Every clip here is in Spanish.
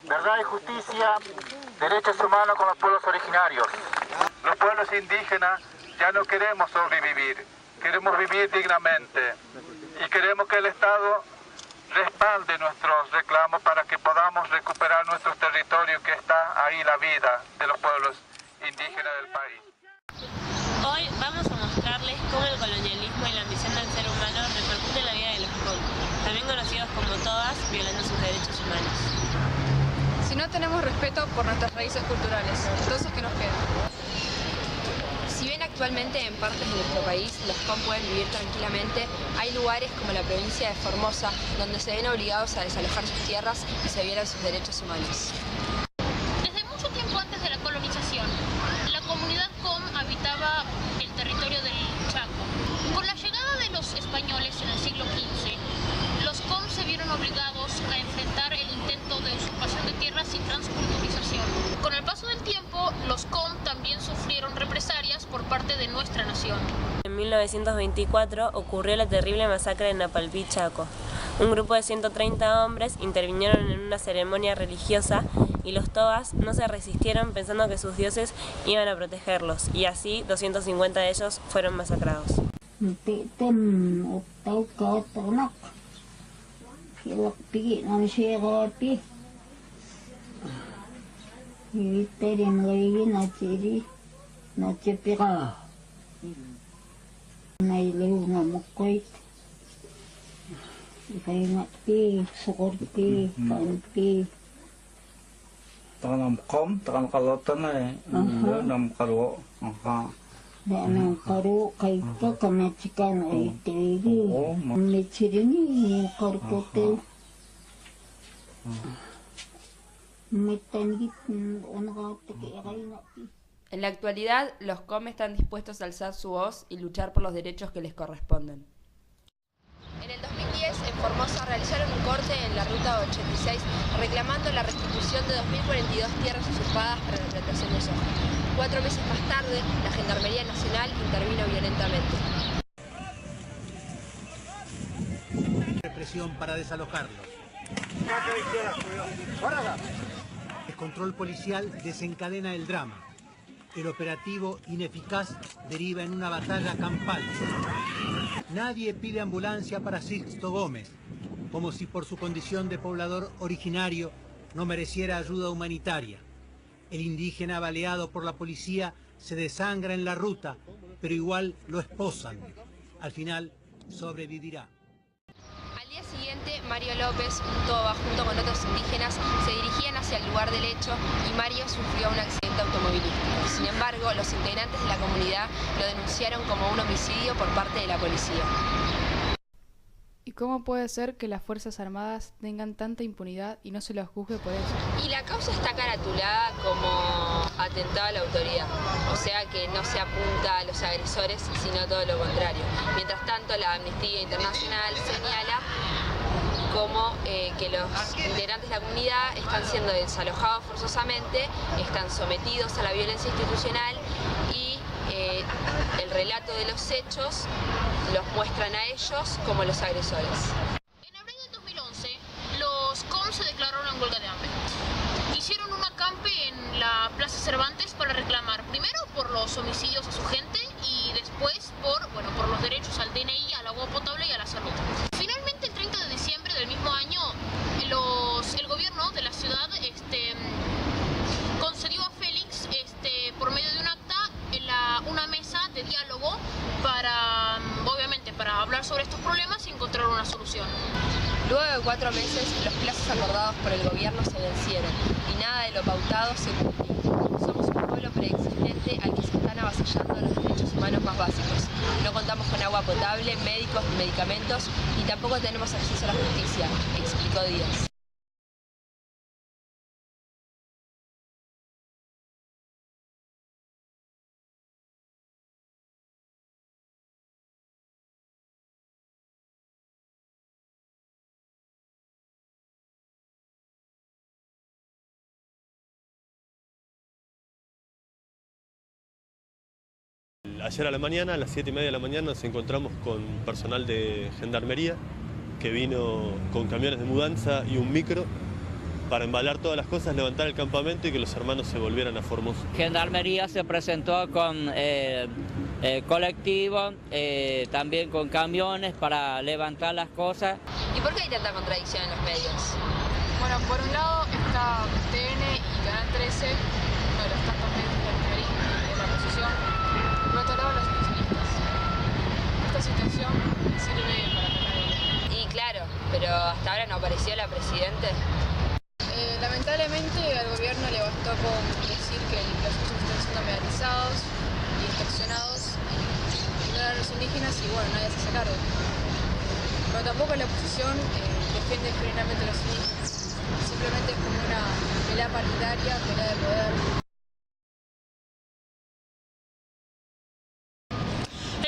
Verdad y justicia, derechos humanos con los pueblos originarios. Los pueblos indígenas ya no queremos sobrevivir, queremos vivir dignamente y queremos que el Estado respalde nuestros reclamos para que podamos recuperar nuestros territorios, que está ahí la vida de los pueblos indígenas del país. Hoy vamos a mostrarles cómo el colonialismo y la ambición del ser humano repercute en la vida de los COM, también conocidos como todas, violando sus derechos humanos. Si no tenemos respeto por nuestras raíces culturales, entonces ¿qué nos queda? Si bien actualmente en partes de nuestro país los COM pueden vivir tranquilamente, hay lugares como la provincia de Formosa donde se ven obligados a desalojar sus tierras y se violan sus derechos humanos. Desde mucho tiempo antes de la colonización, la comunidad COM habitaba el territorio del Chaco. Con la llegada de los españoles en el siglo XV, los COM se vieron obligados a enfrentar el intento de usurpación de tierras y transculturización. Con el paso del tiempo, los COM también sufrieron represalias por parte de nuestra nación. En 1924 ocurrió la terrible masacre de Napalpí, Chaco. Un grupo de 130 hombres intervinieron en una ceremonia religiosa y los tobas no se resistieron pensando que sus dioses iban a protegerlos, y así 250 de ellos fueron masacrados. Tanam kom, tanam kalotan nam karo, Nam karo kaita kamachikan ay tegi, mechirini karkote, metanit onagate que reina. En la actualidad, los COM están dispuestos a alzar su voz y luchar por los derechos que les corresponden. En el 2010, en Formosa, realizaron un corte en la Ruta 86 reclamando la restitución de 2.042 tierras usurpadas para la plantación de soja. 4 meses más tarde, la Gendarmería Nacional intervino violentamente. Represión para desalojarlos. El control policial desencadena el drama. El operativo ineficaz deriva en una batalla campal. Nadie pide ambulancia para Sixto Gómez, como si por su condición de poblador originario no mereciera ayuda humanitaria. El indígena baleado por la policía se desangra en la ruta, pero igual lo esposan. Al final sobrevivirá. Al día siguiente, Mario López, un toba, junto con otros indígenas, se dirigían hacia el lugar del hecho y Mario sufrió un accidente automovilístico. Sin embargo, los integrantes de la comunidad lo denunciaron como un homicidio por parte de la policía. ¿Y cómo puede ser que las Fuerzas Armadas tengan tanta impunidad y no se los juzgue por eso? Y la causa está caratulada como atentado a la autoridad, o sea que no se apunta a los agresores, sino todo lo contrario. Mientras tanto, la Amnistía Internacional señala como que los integrantes de la comunidad están siendo desalojados forzosamente, están sometidos a la violencia institucional y el relato de los hechos los muestran a ellos como los agresores. En abril del 2011, los COM se declararon en huelga de hambre. Hicieron un acampe en la Plaza Cervantes para reclamar primero por los homicidios a su gente y después por los derechos al DNI, al agua potable y a la salud. Finalmente, el 30 de diciembre del mismo año, el gobierno de la ciudad concedió a Félix, por medio de un acta, una mesa de diálogo para hablar sobre estos problemas y encontrar una solución. Luego de 4 meses, los plazos acordados por el gobierno se vencieron y nada de lo pautado se cumplió. Somos un pueblo preexistente al que se están avasallando los derechos humanos más básicos. No contamos con agua potable, médicos ni medicamentos y tampoco tenemos acceso a la justicia, explicó Díaz. Ayer a la mañana, a las 7:30 de la mañana, nos encontramos con personal de Gendarmería que vino con camiones de mudanza y un micro para embalar todas las cosas, levantar el campamento y que los hermanos se volvieran a Formosa. Gendarmería se presentó con colectivo, también con camiones para levantar las cosas. ¿Y por qué hay tanta contradicción en los medios? Bueno, por un lado está TN y Canal 13, uno de los tantos medios del kirchnerismo y de la oposición, y por otro lado los oficialistas. Esta situación sirve para atacar. Y claro, pero hasta ahora no apareció la Presidente. Lamentablemente al gobierno le bastó con decir que los usos están siendo mediatizados y extorsionados y ignorar a los indígenas y bueno, nadie se hace cargo. Pero tampoco la oposición defiende genuinamente a los indígenas. Simplemente es como una pelea partidaria, pelea de poder.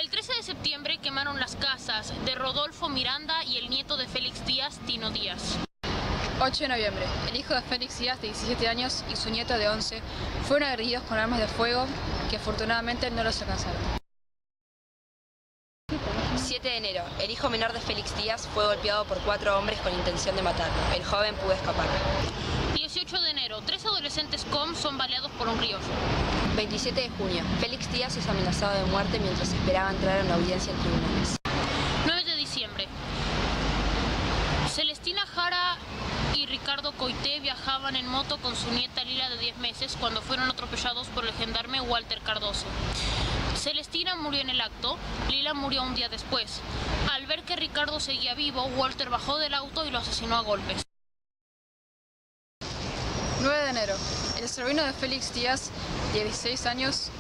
El 13 de septiembre quemaron las casas de Rodolfo Miranda y el nieto de Félix Díaz, Tino Díaz. 8 de noviembre, el hijo de Félix Díaz, de 17 años, y su nieto de 11 fueron agredidos con armas de fuego que afortunadamente no los alcanzaron. 7 de enero, el hijo menor de Félix Díaz fue golpeado por 4 hombres con intención de matarlo. El joven pudo escapar. 18 de enero, 3 adolescentes COM son baleados por un criollo. 27 de junio, Félix Díaz es amenazado de muerte mientras esperaba entrar a una audiencia en tribunales. 9 de diciembre, Celestina Jara y Ricardo Coité viajaban en moto con su nieta Lila de 10 meses cuando fueron atropellados por el gendarme Walter Cardoso. Celestina murió en el acto, Lila murió un día después. Al ver que Ricardo seguía vivo, Walter bajó del auto y lo asesinó a golpes. 9 de enero, el sobrino de Félix Díaz, de 16 años,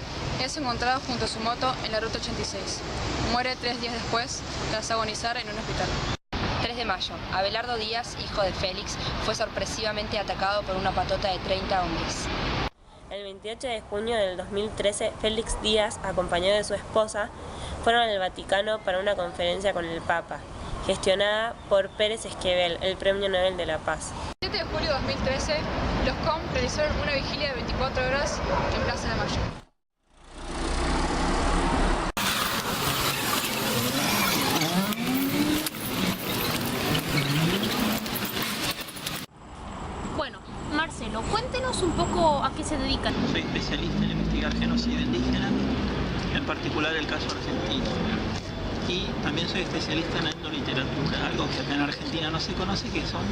es encontrado junto a su moto en la ruta 86. Muere 3 días después, tras agonizar en un hospital. 3 de mayo, Abelardo Díaz, hijo de Félix, fue sorpresivamente atacado por una patota de 30 hombres. El 28 de junio del 2013, Félix Díaz, acompañado de su esposa, fueron al Vaticano para una conferencia con el Papa, gestionada por Pérez Esquivel, el Premio Nobel de la Paz. El 7 de julio de 2013, los COM realizaron una vigilia de 24 horas en Plaza de Mayo. Bueno, Marcelo, cuéntenos un poco a qué se dedican. Soy especialista en investigar genocidio indígena, en particular el caso argentino. Y también soy especialista en etnoliteratura, algo que acá en Argentina no se conoce, que son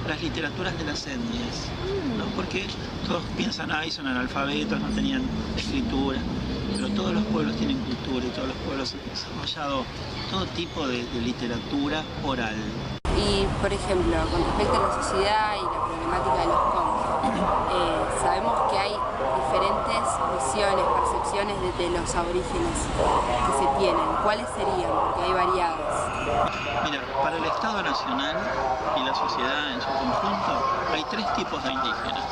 las literaturas de las etnias, ¿no? Porque todos piensan, son analfabetos, no tenían escritura, pero todos los pueblos tienen cultura y todos los pueblos han desarrollado todo tipo de literatura oral. Y, por ejemplo, con respecto a la sociedad y la problemática de los COM, sabemos que hay diferentes visiones, percepciones de los aborígenes que se tienen. ¿Cuáles serían? Porque hay variadas. Mira, para el Estado Nacional y la sociedad en su conjunto hay 3 tipos de indígenas.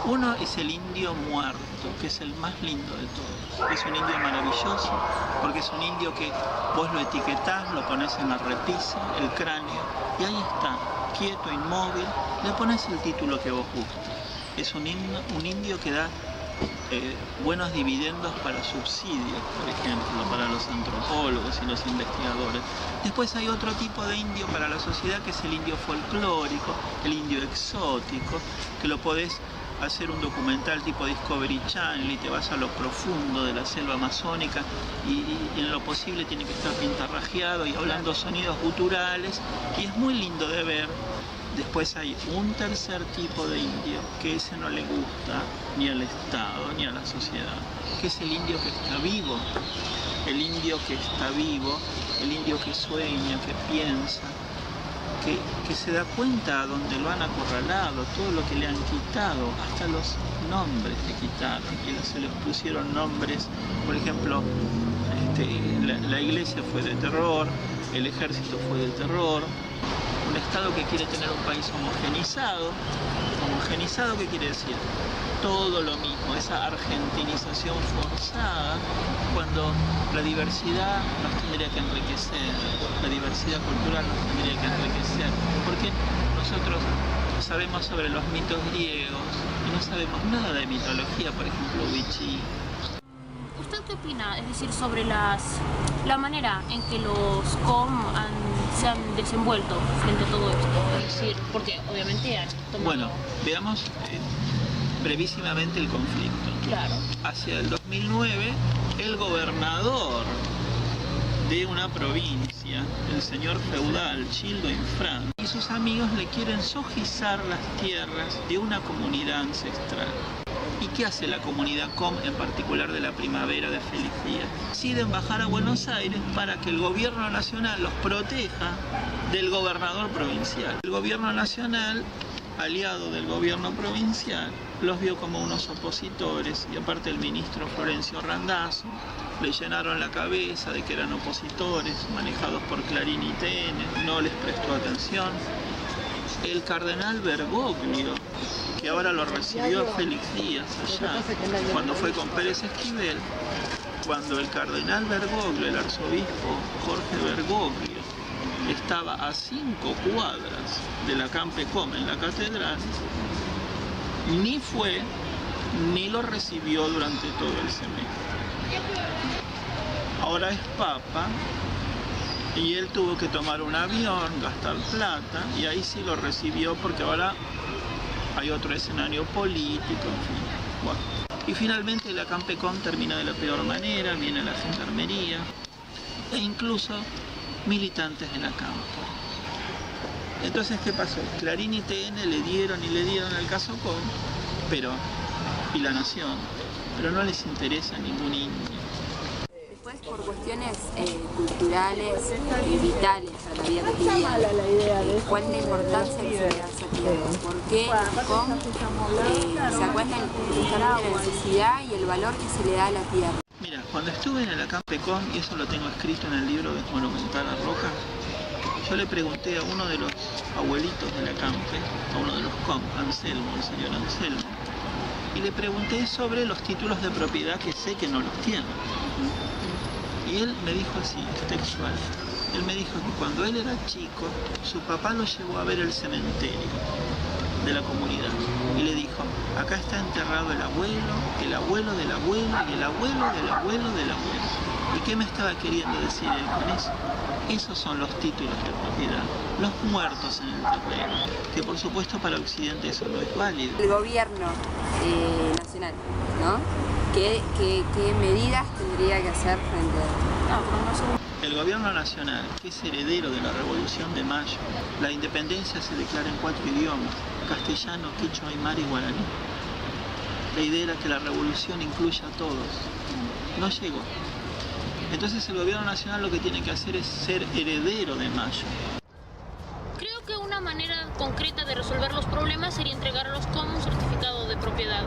Uno es el indio muerto, que es el más lindo de todos. Es un indio maravilloso, porque es un indio que vos lo etiquetás, lo pones en la repisa, el cráneo, y ahí está, quieto, inmóvil, le pones el título que vos gustes. Es un indio que da buenos dividendos para subsidios, por ejemplo, para los antropólogos y los investigadores. Después hay otro tipo de indio para la sociedad, que es el indio folclórico, el indio exótico, que lo podés hacer un documental tipo Discovery Channel y te vas a lo profundo de la selva amazónica y en lo posible tiene que estar pintarrajeado y hablando sonidos guturales y es muy lindo de ver. Después hay un tercer tipo de indio que ese no le gusta ni al Estado ni a la sociedad, que es el indio que está vivo, el indio que está vivo, el indio que sueña, que piensa, que se da cuenta a donde lo han acorralado, todo lo que le han quitado, hasta los nombres le quitaron y se les pusieron nombres, por ejemplo, la iglesia fue de terror, el ejército fue de terror. Un Estado que quiere tener un país homogenizado. ¿Homogenizado qué quiere decir? Todo lo mismo, esa argentinización forzada, cuando la diversidad nos tendría que enriquecer, la diversidad cultural nos tendría que enriquecer, porque nosotros sabemos sobre los mitos griegos y no sabemos nada de mitología, por ejemplo, Wichí. ¿Usted qué opina, es decir, sobre la manera en que los COM han se han desenvuelto frente a todo esto? Es decir, porque obviamente han tomado... Bueno, veamos brevísimamente el conflicto. Claro. Hacia el 2009, el gobernador de una provincia, el señor feudal Childo Infran, y sus amigos le quieren sojizar las tierras de una comunidad ancestral. ¿Y qué hace la comunidad COM, en particular de la Primavera de Félix Díaz? Deciden bajar a Buenos Aires para que el gobierno nacional los proteja del gobernador provincial. El gobierno nacional, aliado del gobierno provincial, los vio como unos opositores, y aparte el ministro Florencio Randazzo le llenaron la cabeza de que eran opositores manejados por Clarín y TN, no les prestó atención. El cardenal Bergoglio, que ahora lo recibió Félix Díaz allá, cuando fue con Pérez Esquivel, cuando el cardenal Bergoglio, el arzobispo Jorge Bergoglio, estaba a 5 cuadras de la Campecom en la catedral, ni fue ni lo recibió durante todo el semestre. Ahora es papa y él tuvo que tomar un avión, gastar plata, y ahí sí lo recibió porque ahora hay otro escenario político, en fin. Bueno. Y finalmente la Campecom termina de la peor manera, viene la gendarmería e incluso militantes de la Campo. Entonces, ¿qué pasó? Clarín y TN le dieron al caso COM, y la Nación, pero no les interesa ningún indio. Después, por cuestiones culturales y vitales a la vida cotidiana, ¿cuál es la importancia que se le da a esa tierra? ¿Por qué COM se acuerdan justamente la necesidad y el valor que se le da a la tierra? Mira, cuando estuve en la Campecom, y eso lo tengo escrito en el libro de Monumental a Roca, yo le pregunté a uno de los abuelitos de la Campe, a uno de los COM, Anselmo, el señor Anselmo, y le pregunté sobre los títulos de propiedad que sé que no los tienen. Y él me dijo así, textual, él me dijo que cuando él era chico, su papá lo llevó a ver el cementerio de la comunidad y le dijo, acá está enterrado el abuelo del abuelo y el abuelo del abuelo del abuelo. ¿Y qué me estaba queriendo decir él con eso? Esos son los títulos de propiedad, los muertos en el terreno, que por supuesto para Occidente eso no es válido. El gobierno nacional, ¿no? ¿Qué medidas tendría que hacer frente a El gobierno nacional, que es heredero de la Revolución de Mayo, la independencia se declara en 4 idiomas, castellano, quechua, aymara y guaraní. La idea era que la revolución incluya a todos. No llegó. Entonces el gobierno nacional lo que tiene que hacer es ser heredero de Mayo. Creo que una manera concreta de resolver los problemas sería entregarlos como un certificado de propiedad.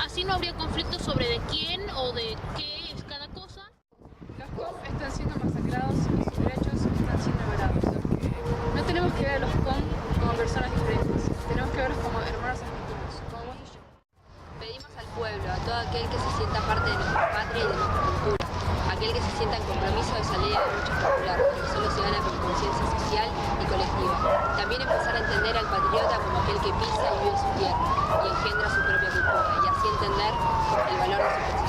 Así no habría conflictos sobre de quién o de qué es cada cosa. Los COM están siendo masacrados y sus derechos están siendo violados. No tenemos que ver a los COM como personas diferentes, tenemos que verlos como hermanos argentinos, como vos y yo. Pedimos al pueblo, a todo aquel que se sienta parte de nuestra patria y de nuestra cultura, aquel que se sienta en compromiso de salir a la lucha popular, que solo se gana con conciencia social y colectiva. También empezar a entender al patriota como aquel que pisa y vive su tierra y engendra su propia cultura, y así entender el valor de su presencia.